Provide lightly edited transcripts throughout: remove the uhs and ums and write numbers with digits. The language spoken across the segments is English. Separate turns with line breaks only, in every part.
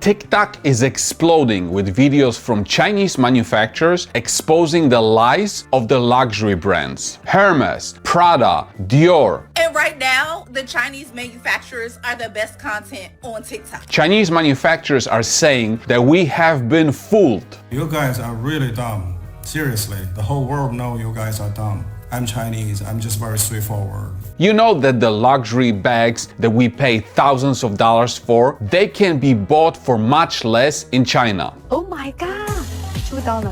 TikTok is exploding with videos from Chinese manufacturers exposing the lies of the luxury brands. Hermes, Prada, Dior.
And right now, the Chinese manufacturers are the best content on TikTok.
Chinese manufacturers are saying that we have been fooled.
You guys are really dumb. Seriously, the whole world knows you guys are dumb. I'm Chinese, I'm just very straightforward.
You know that the luxury bags that we pay thousands of dollars for, they can be bought for much less in China.
Oh my god! $2.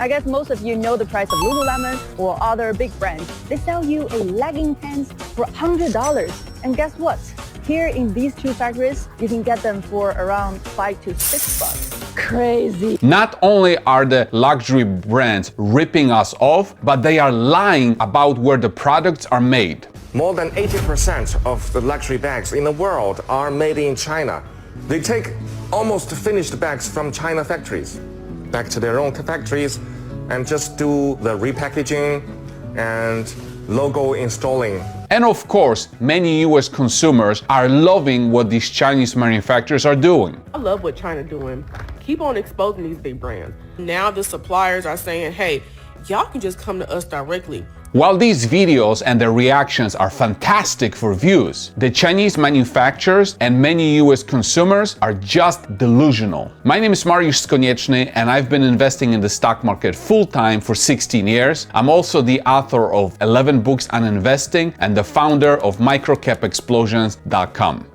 I guess most of you know the price of Lululemon or other big brands. They sell you a legging pants for $100. And guess what? Here in these two factories, you can get them for around $5 to $6. Crazy.
Not only are the luxury brands ripping us off, but they are lying about where the products are made.
More than 80% of the luxury bags in the world are made in China. They take almost finished bags from China factories back to their own factories and just do the repackaging and logo installing.
And of course, many US consumers are loving what these Chinese manufacturers are doing.
I love what China doing. Keep on exposing these big brands. Now the suppliers are saying, hey, y'all can just come to us directly.
While these videos and their reactions are fantastic for views, the Chinese manufacturers and many US consumers are just delusional. My name is Mariusz Konieczny and I've been investing in the stock market full-time for 16 years. I'm also the author of 11 books on investing and the founder of microcapexplosions.com.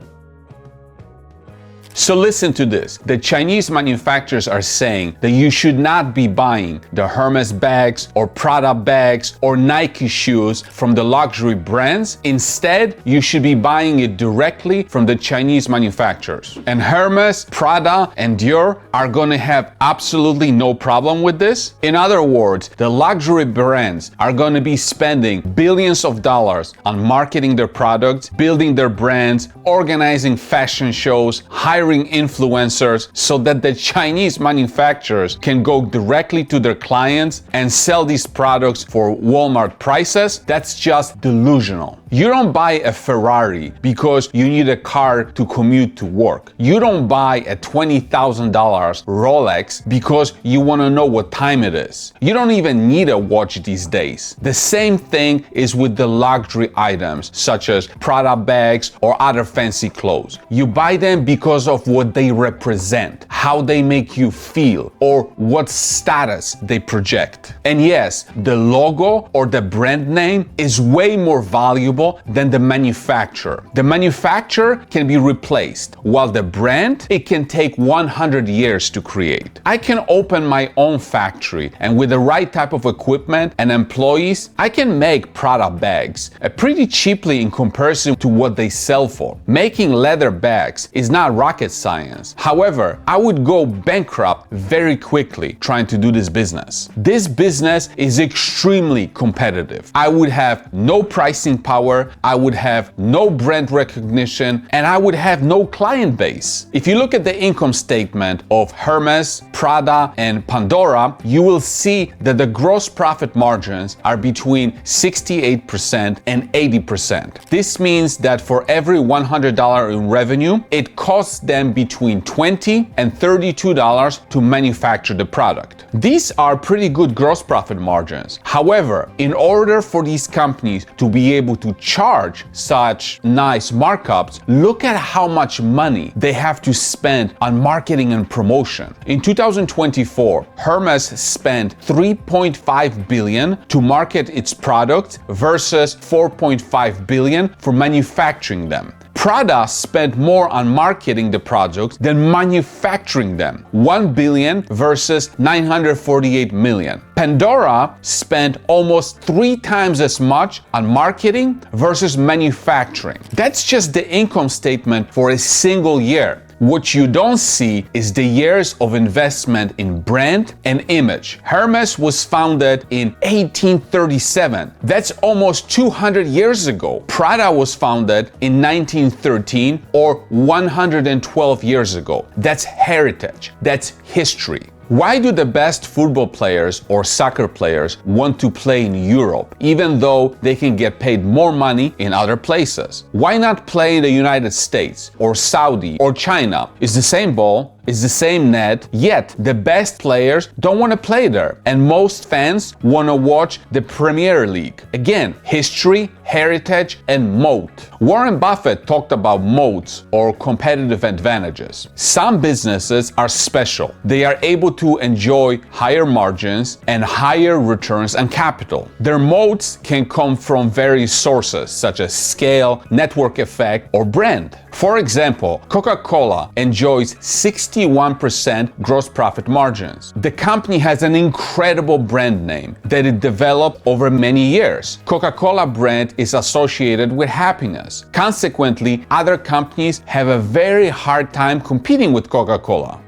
So listen to this. The Chinese manufacturers are saying that you should not be buying the Hermes bags or Prada bags or Nike shoes from the luxury brands. Instead, you should be buying it directly from the Chinese manufacturers. And Hermes, Prada, and Dior are going to have absolutely no problem with this. In other words, the luxury brands are going to be spending billions of dollars on marketing their products, building their brands, organizing fashion shows, hiring influencers so that the Chinese manufacturers can go directly to their clients and sell these products for Walmart prices. That's just delusional. You don't buy a Ferrari because you need a car to commute to work. You don't buy a $20,000 Rolex because you want to know what time it is. You don't even need a watch these days. The same thing is with the luxury items such as Prada bags or other fancy clothes. You buy them because of what they represent, how they make you feel, or what status they project. And yes, the logo or the brand name is way more valuable than the manufacturer. The manufacturer can be replaced, while the brand, it can take 100 years to create. I can open my own factory, and with the right type of equipment and employees, I can make Prada bags pretty cheaply in comparison to what they sell for. Making leather bags is not rocket science. However, I would go bankrupt very quickly trying to do this business. This business is extremely competitive. I would have no pricing power, I would have no brand recognition, and I would have no client base. If you look at the income statement of Hermes, Prada, and Pandora, you will see that the gross profit margins are between 68% and 80%. This means that for every $100 in revenue, it costs them between $20 and $32 to manufacture the product. These are pretty good gross profit margins. However, in order for these companies to be able to charge such nice markups, look at how much money they have to spend on marketing and promotion. In 2024, Hermes spent $3.5 billion to market its products versus $4.5 billion for manufacturing them. Prada spent more on marketing the products than manufacturing them, $1 billion versus $948 million. Pandora spent almost 3 times as much on marketing versus manufacturing. That's just the income statement for a single year. What you don't see is the years of investment in brand and image. Hermes was founded in 1837. That's almost 200 years ago. Prada was founded in 1913 or 112 years ago. That's heritage. That's history. Why do the best football players or soccer players want to play in Europe, even though they can get paid more money in other places? Why not play in the United States or Saudi or China? It's the same ball, it's the same net, yet the best players don't want to play there, and most fans want to watch the Premier League. Again, history, heritage, and moat. Warren Buffett talked about moats or competitive advantages. Some businesses are special. They are able to enjoy higher margins and higher returns on capital. Their moats can come from various sources such as scale, network effect, or brand. For example, Coca-Cola enjoys 61% gross profit margins. The company has an incredible brand name that it developed over many years. Coca-Cola brand is associated with happiness. Consequently, other companies have a very hard time competing with Coca-Cola.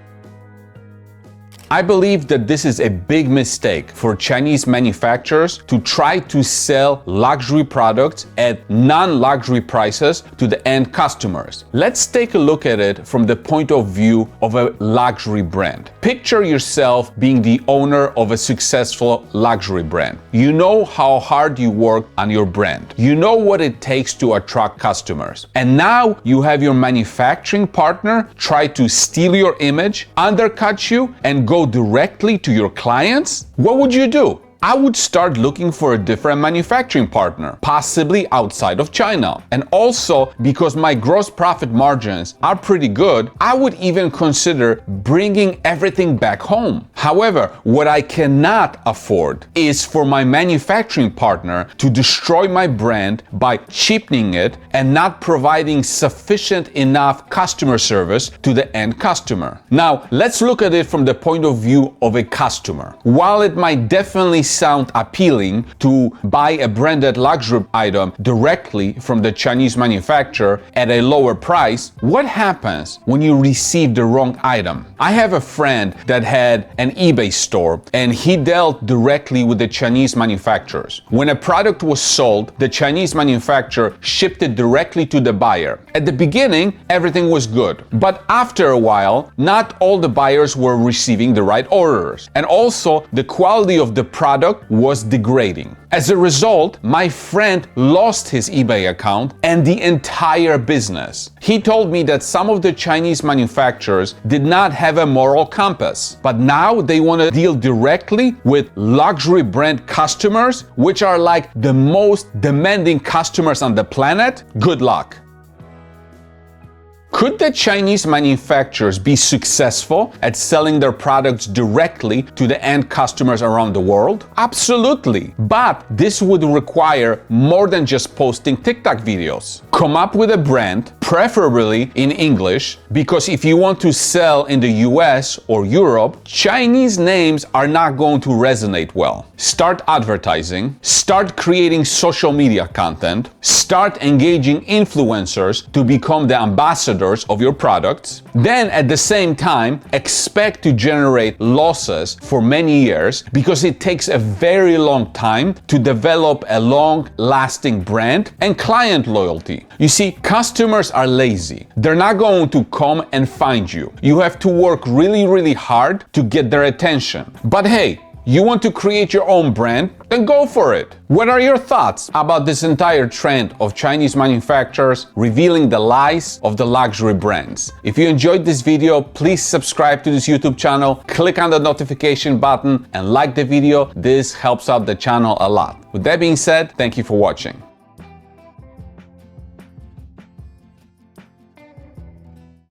I believe that this is a big mistake for Chinese manufacturers to try to sell luxury products at non-luxury prices to the end customers. Let's take a look at it from the point of view of a luxury brand. Picture yourself being the owner of a successful luxury brand. You know how hard you work on your brand. You know what it takes to attract customers. And now you have your manufacturing partner try to steal your image, undercut you, and go directly to your clients? What would you do? I would start looking for a different manufacturing partner, possibly outside of China. And also, because my gross profit margins are pretty good, I would even consider bringing everything back home. However, what I cannot afford is for my manufacturing partner to destroy my brand by cheapening it and not providing sufficient enough customer service to the end customer. Now, let's look at it from the point of view of a customer. While it might definitely sound appealing to buy a branded luxury item directly from the Chinese manufacturer at a lower price, what happens when you receive the wrong item? I have a friend that had an eBay store and he dealt directly with the Chinese manufacturers. When a product was sold, the Chinese manufacturer shipped it directly to the buyer. At the beginning, everything was good, but after a while, not all the buyers were receiving the right orders, and also the quality of the product was degrading. As a result, my friend lost his eBay account and the entire business. He told me that some of the Chinese manufacturers did not have a moral compass, but now they want to deal directly with luxury brand customers, which are like the most demanding customers on the planet. Good luck. Could the Chinese manufacturers be successful at selling their products directly to the end customers around the world? Absolutely. But this would require more than just posting TikTok videos. Come up with a brand, preferably in English, because if you want to sell in the US or Europe, Chinese names are not going to resonate well. Start advertising, start creating social media content, start engaging influencers to become the ambassadors of your products. Then at the same time, expect to generate losses for many years because it takes a very long time to develop a long-lasting brand and client loyalty. You see, customers are lazy. They're not going to come and find you. You have to work really, really hard to get their attention. But hey, you want to create your own brand? Then go for it. What are your thoughts about this entire trend of Chinese manufacturers revealing the lies of the luxury brands? If you enjoyed this video, please subscribe to this YouTube channel, click on the notification button and like the video. This helps out the channel a lot. With that being said, thank you for watching.